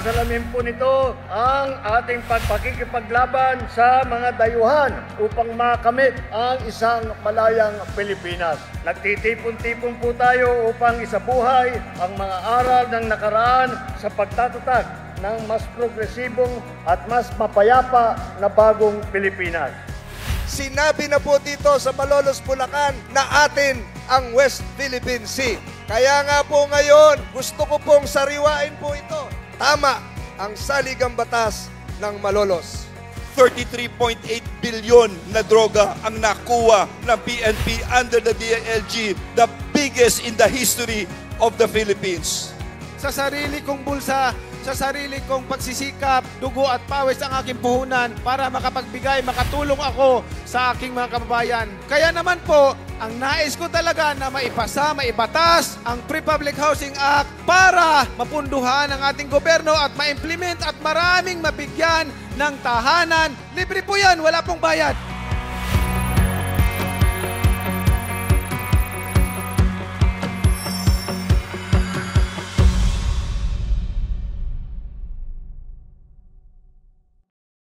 Sasalamin po nito ang ating pagpakikipaglaban sa mga dayuhan upang makamit ang isang malayang Pilipinas. Nagtitipon-tipon po tayo upang isabuhay ang mga aral ng nakaraan sa pagtatatag ng mas progresibong at mas mapayapa na bagong Pilipinas. Sinabi na po dito sa Malolos, Bulacan na atin ang West Philippine Sea. Kaya nga po ngayon, gusto ko pong sariwain po ito. Tama ang saligang batas ng Malolos. 33.8 billion na droga ang nakuha ng PNP under the DILG, the biggest in the history of the Philippines. Sa sarili kong bulsa, sa sarili kong pagsisikap, dugo at pawis ang aking puhunan para makapagbigay, makatulong ako sa aking mga kababayan. Kaya naman po, ang nais ko talaga na maipasa, maibatas ang Pre-Public Housing Act para mapunduhan ang ating gobyerno at ma-implement at maraming mabigyan ng tahanan. Libre po yan, wala pong bayad.